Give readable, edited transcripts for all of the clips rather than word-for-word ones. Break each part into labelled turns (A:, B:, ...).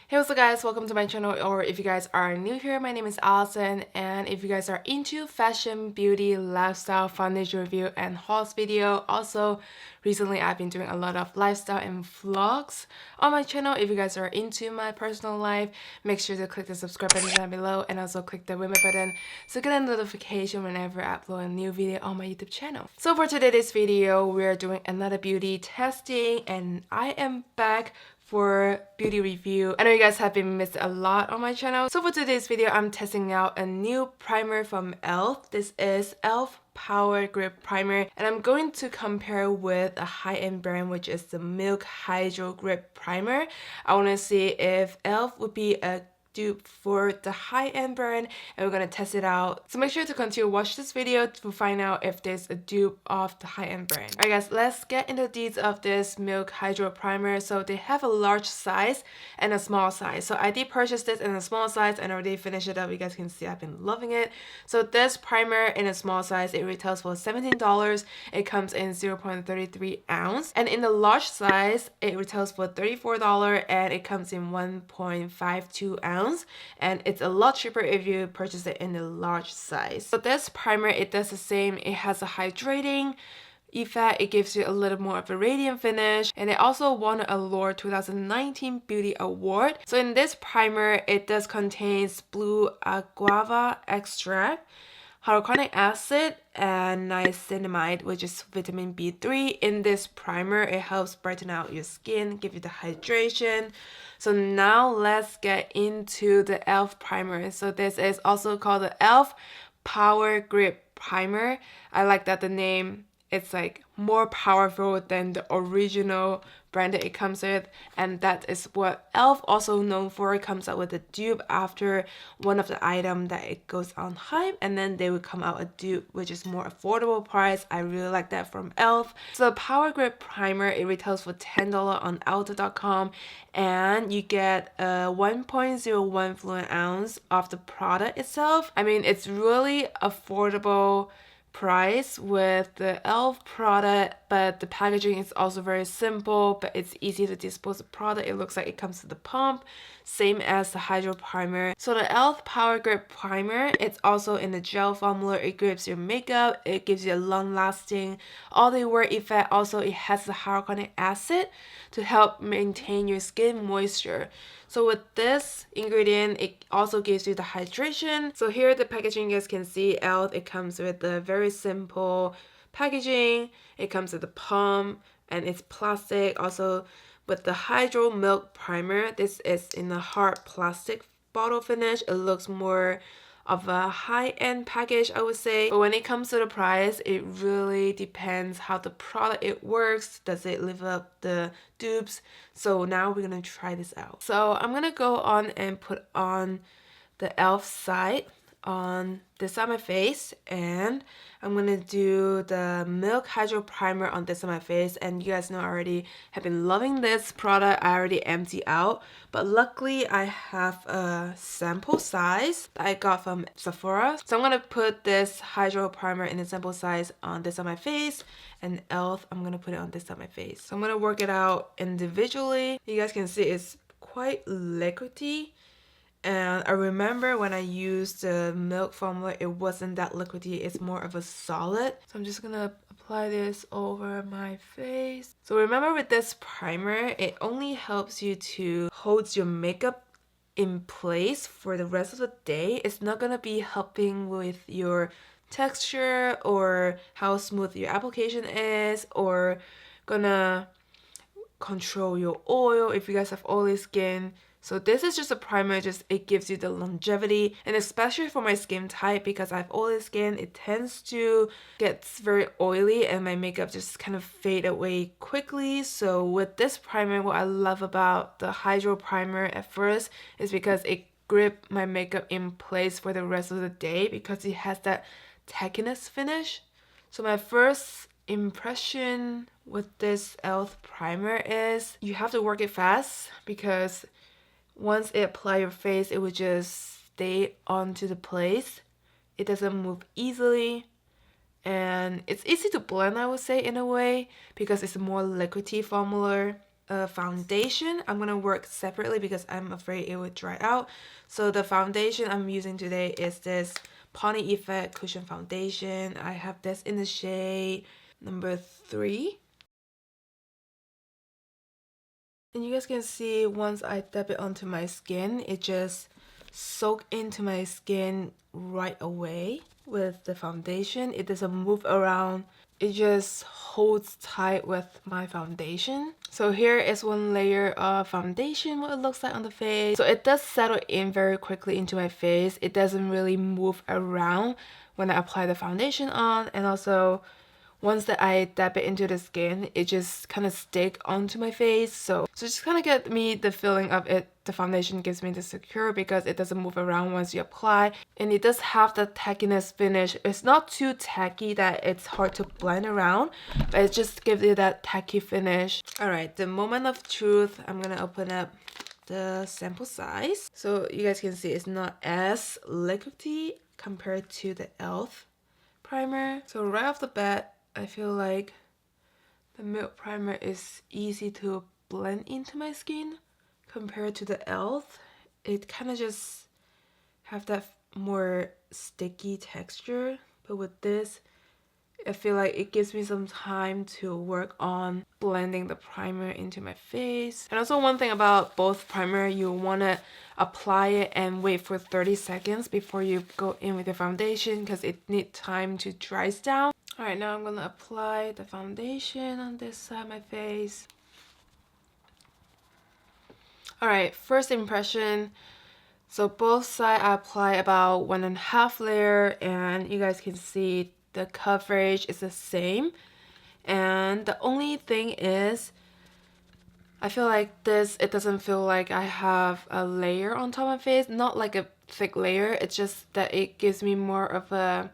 A: Hey, what's up guys, welcome to my channel, or if you guys are new here, my name is Alison, and if you guys are into fashion, beauty, lifestyle, foundation review, and hauls video, also recently I've been doing a lot of lifestyle and vlogs on my channel. If you guys are into my personal life, make sure to click the subscribe button down below and also click the ring button so get a notification whenever I upload a new video on my YouTube channel. So for today's video, we're doing another beauty testing, and I am back for beauty review. I know you guys have been missed a lot on my channel. So for today's video, I'm testing out a new primer from e.l.f. This is e.l.f. Power Grip Primer, and I'm going to compare with a high-end brand, which is the Milk Hydro Grip Primer. I want to see if e.l.f. would be a dupe for the high-end brand, and we're gonna test it out. So make sure to continue to watch this video to find out if there's a dupe of the high-end brand. Alright guys, let's get into the details of this Milk Hydro Primer. So they have a large size and a small size. So I did purchase this in a small size and already finished it up. You guys can see I've been loving it. So this primer in a small size, it retails for $17. It comes in 0.33 ounce. And in the large size, it retails for $34 and it comes in 1.52 ounce. And it's a lot cheaper if you purchase it in the large size. So this primer, it does the same. It has a hydrating effect. It gives you a little more of a radiant finish, and it also won a Allure 2019 Beauty Award. So in this primer, it does contains blue guava extract, hyaluronic acid, and niacinamide, which is vitamin B3. In this primer, it helps brighten out your skin, give you the hydration. So now let's get into the e.l.f. primer. So this is also called the e.l.f. Power Grip Primer. I like that the name, it's like more powerful than the original brand that it comes with, and that is what e.l.f. also known for. It comes out with a dupe after one of the item that it goes on hype, and then they would come out a dupe which is more affordable price. I really like that from e.l.f. So Power Grip Primer, it retails for $10 on Ulta.com, and you get a 1.01 fluid ounce of the product itself. I mean, it's really affordable price with the e.l.f. product, but the packaging is also very simple, but it's easy to dispose of product. It looks like it comes to the pump, same as the Hydro Primer. So the e.l.f. Power Grip Primer, it's also in the gel formula. It grips your makeup, it gives you a long-lasting all-day wear effect. Also, it has the hyaluronic acid to help maintain your skin moisture. So with this ingredient, it also gives you the hydration. So here the packaging, you guys can see e.l.f. It comes with the very simple packaging. It comes with the pump and it's plastic. Also with the Hydro Milk Primer, this is in a hard plastic bottle finish. It looks more of a high-end package, I would say. But when it comes to the price, it really depends how the product it works. Does it live up the dupes? So now we're gonna try this out. So I'm gonna go on and put on the e.l.f. side on this side of my face, and I'm gonna do the Milk Hydro Primer on this side of my face. And you guys know I already have been loving this product. I already emptied out, but luckily I have a sample size that I got from Sephora. So I'm gonna put this Hydro Primer in the sample size on this side of my face, and e.l.f. I'm gonna put it on this side of my face. So I'm gonna work it out individually. You guys can see it's quite liquidy. And I remember when I used the milk formula, it wasn't that liquidy. It's more of a solid. So I'm just gonna apply this over my face. So remember with this primer, it only helps you to hold your makeup in place for the rest of the day. It's not gonna be helping with your texture or how smooth your application is, or gonna control your oil if you guys have oily skin. So this is just a primer, just it gives you the longevity, and especially for my skin type, because I have oily skin, it tends to get very oily and my makeup just kind of fade away quickly. So with this primer, what I love about the Hydro Primer at first is because it grip my makeup in place for the rest of the day because it has that tackiness finish. So my first impression with this e.l.f. primer is you have to work it fast, because once it apply your face, it would just stay onto the place. It doesn't move easily, and it's easy to blend, I would say, in a way, because it's a more liquidy formula. foundation. I'm gonna work separately because I'm afraid it would dry out. So the foundation I'm using today is this Pawnee Effect Cushion Foundation. I have this in the shade number 3. And you guys can see once I dab it onto my skin, it just soaks into my skin right away with the foundation. It doesn't move around. It just holds tight with my foundation. So here is one layer of foundation, what it looks like on the face. So it does settle in very quickly into my face. It doesn't really move around when I apply the foundation on, and also once that I dab it into the skin, it just kind of stick onto my face. So just kind of get me the feeling of it. The foundation gives me the secure because it doesn't move around once you apply. And it does have the tackiness finish. It's not too tacky that it's hard to blend around, but it just gives you that tacky finish. Alright, the moment of truth, I'm gonna open up the sample size. So you guys can see it's not as liquidy compared to the e.l.f. primer. So right off the bat, I feel like the Milk Primer is easy to blend into my skin compared to the e.l.f. It kind of just have that more sticky texture, but with this, I feel like it gives me some time to work on blending the primer into my face. And also one thing about both primer, you want to apply it and wait for 30 seconds before you go in with the foundation because it needs time to dry down. Alright, now I'm going to apply the foundation on this side of my face. Alright, first impression. So both sides I apply about 1.5 layer, and you guys can see the coverage is the same. And the only thing is, I feel like this, it doesn't feel like I have a layer on top of my face. Not like a thick layer, it's just that it gives me more of a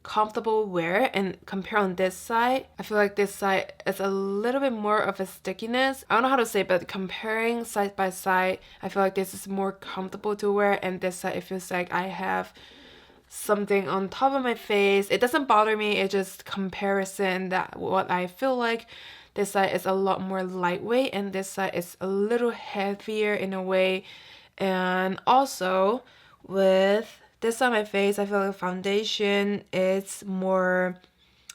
A: comfortable wear. And compare on this side, I feel like this side is a little bit more of a stickiness. I don't know how to say, but comparing side by side, I feel like this is more comfortable to wear, and this side it feels like I have something on top of my face. It doesn't bother me, it's just comparison that what I feel like. This side is a lot more lightweight and this side is a little heavier in a way. And also with this on my face, I feel like the foundation is more,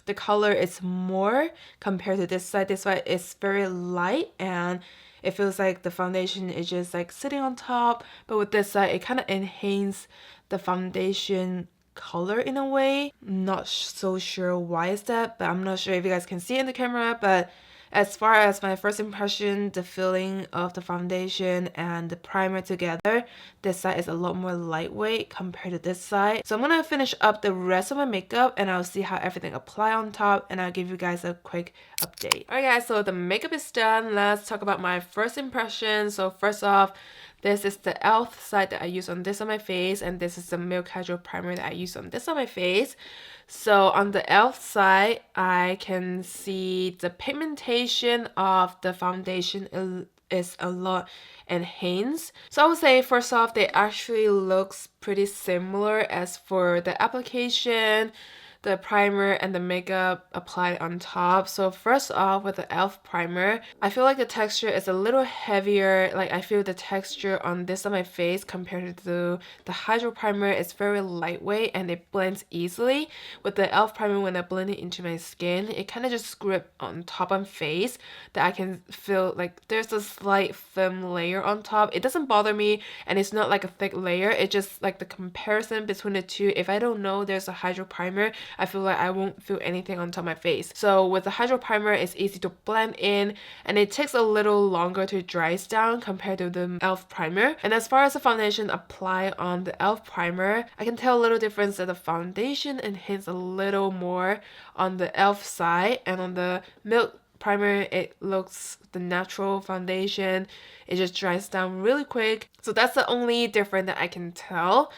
A: the color is more compared to this side. This side is very light and it feels like the foundation is just like sitting on top. But with this side, it kind of enhances the foundation color in a way. Not so sure why is that, but I'm not sure if you guys can see it in the camera. But as far as my first impression, the feeling of the foundation and the primer together, this side is a lot more lightweight compared to this side. So I'm gonna finish up the rest of my makeup and I'll see how everything apply on top, and I'll give you guys a quick update. Alright guys, so the makeup is done. Let's talk about my first impression. So first off, this is the e.l.f. side that I use on this on my face, and this is the Milk Casual primer that I use on this on my face. So on the e.l.f. side, I can see the pigmentation of the foundation is a lot enhanced. So I would say first off, they actually looks pretty similar as for the application, the primer and the makeup applied on top. So first off, with the e.l.f. primer, I feel like the texture is a little heavier. Like I feel the texture on this on my face compared to the Hydro primer is very lightweight and it blends easily. With the e.l.f. primer, when I blend it into my skin, it kind of just grip on top and face that I can feel like there's a slight film layer on top. It doesn't bother me and it's not like a thick layer. It's just like the comparison between the two. If I don't know there's a Hydro primer, I feel like I won't feel anything on top of my face. So with the Hydro primer, it's easy to blend in and it takes a little longer to dry down compared to the e.l.f. primer. And as far as the foundation applied on the e.l.f. primer, I can tell a little difference that the foundation enhances a little more on the e.l.f. side, and on the Milk primer it looks the natural foundation. It just dries down really quick. So that's the only difference that I can tell.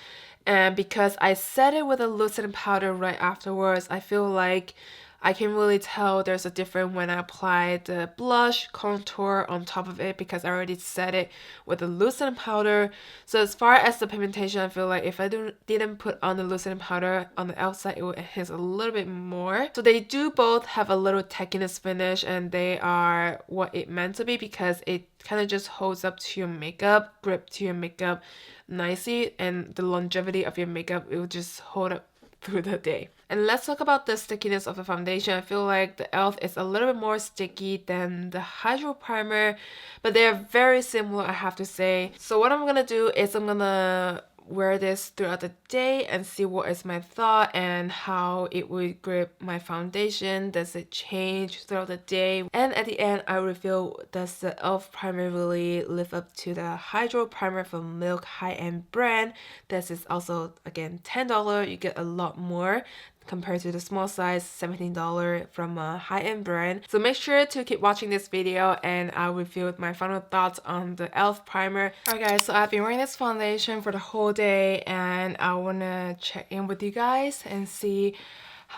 A: And because I set it with a loosening powder right afterwards, I feel like I can really tell there's a difference when I apply the blush contour on top of it because I already set it with the loosening powder. So as far as the pigmentation, I feel like if I didn't put on the loosening powder on the outside, it would enhance a little bit more. So they do both have a little tackiness finish, and they are what it meant to be because it kind of just holds up to your makeup, grip to your makeup nicely, and the longevity of your makeup, it will just hold up through the day. And let's talk about the stickiness of the foundation. I feel like the e.l.f. is a little bit more sticky than the Hydro Primer, but they are very similar, I have to say. So what I'm gonna do is I'm gonna wear this throughout the day and see what is my thought and how it would grip my foundation. Does it change throughout the day? And at the end, I reveal, does the e.l.f. primer really live up to the Hydro Primer from Milk high-end brand? This is also, again, $10. You get a lot more compared to the small size $17 from a high-end brand. So make sure to keep watching this video and I'll reveal my final thoughts on the e.l.f. primer. Alright guys, so I've been wearing this foundation for the whole day and I wanna check in with you guys and see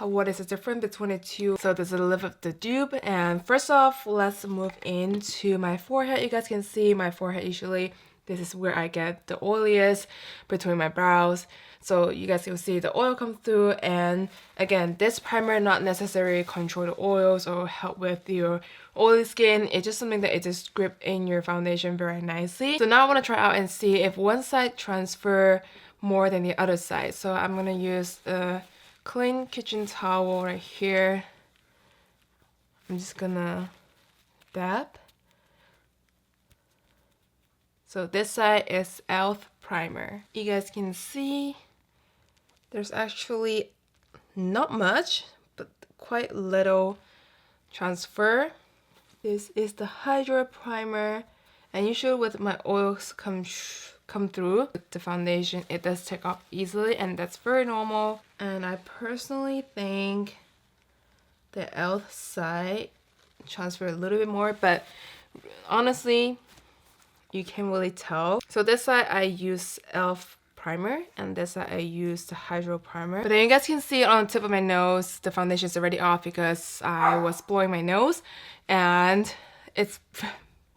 A: what is the difference between the two. So does it live up the dupe? And first off, let's move into my forehead. You guys can see my forehead usually. This is where I get the oiliest between my brows. So you guys can see the oil come through, and again, this primer not necessarily control the oils or help with your oily skin. It's just something that it just grip in your foundation very nicely. So now I want to try out and see if one side transfer more than the other side. So I'm gonna use the clean kitchen towel right here. I'm just gonna dab. So this side is e.l.f. primer. You guys can see there's actually not much, but quite little transfer. This is the Hydro Primer, and usually with my oils come through with the foundation, it does take off easily, and that's very normal. And I personally think the e.l.f. side transfer a little bit more, but honestly, you can't really tell. So this side I use e.l.f. primer, and this side I use the Hydro Primer. But then you guys can see on the tip of my nose, the foundation is already off because I was blowing my nose, and it's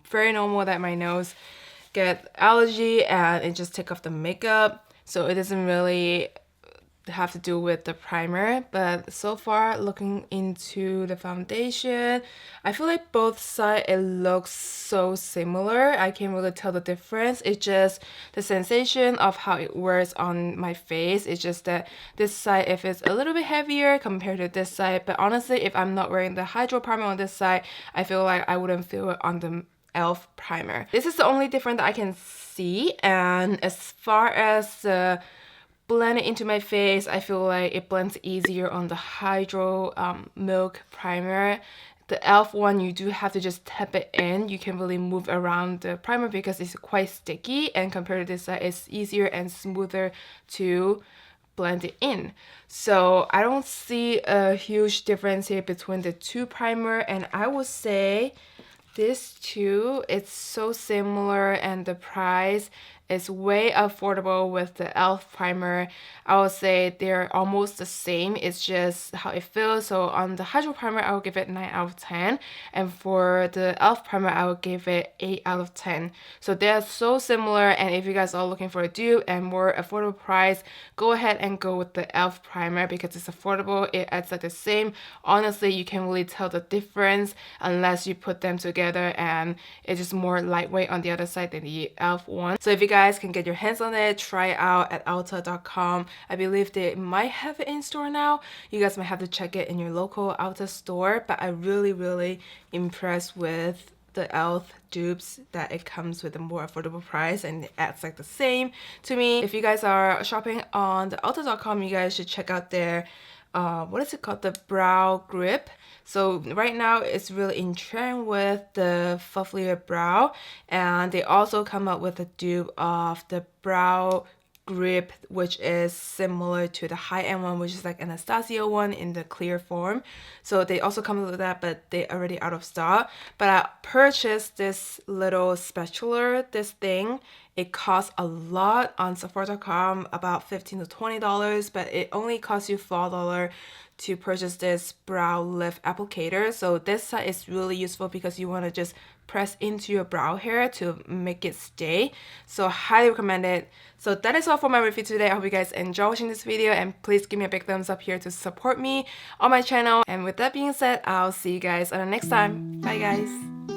A: very normal that my nose get allergy and it just take off the makeup. So it doesn't really have to do with the primer, but so far looking into the foundation, I feel like both sides it looks so similar. I can't really tell the difference. It's just the sensation of how it wears on my face. It's just that this side, if it's a little bit heavier compared to this side, but honestly, if I'm not wearing the Hydro Primer on this side, I feel like I wouldn't feel it on the e.l.f. primer. This is the only difference that I can see, and as far as blend it into my face, I feel like it blends easier on the Hydro Milk Primer. The e.l.f. one, you do have to just tap it in. You can really move around the primer because it's quite sticky, and compared to this side, it's easier and smoother to blend it in. So I don't see a huge difference here between the two primer, and I would say this too, it's so similar, and the price is way affordable with the e.l.f. primer. I would say they're almost the same. It's just how it feels. So on the Hydro Primer, I would give it 9 out of 10. And for the e.l.f. primer, I would give it 8 out of 10. So they're so similar. And if you guys are looking for a dupe and more affordable price, go ahead and go with the e.l.f. primer because it's affordable. It adds like the same. Honestly, you can't really tell the difference unless you put them together, and it's just more lightweight on the other side than the e.l.f. one. So if you guys can get your hands on it, try it out at Ulta.com. I believe they might have it in store now. You guys might have to check it in your local Ulta store, but I really impressed with the e.l.f. dupes that it comes with a more affordable price and it adds like the same to me. If you guys are shopping on the Ulta.com, you guys should check out their what is it called, the brow grip. So right now it's really in trend with the fluffier brow, and they also come up with a dupe of the brow grip, which is similar to the high-end one, which is like Anastasia one in the clear form. So they also come with that, but they already out of stock. But I purchased this little spatula, this thing. It costs a lot on Sephora.com, about $15 to $20, but it only costs you $4 to purchase this brow lift applicator. So this side is really useful because you want to just press into your brow hair to make it stay. So highly recommend it. So that is all for my review today. I hope you guys enjoy watching this video, and please give me a big thumbs up here to support me on my channel. And with that being said, I'll see you guys on the next time. Bye guys.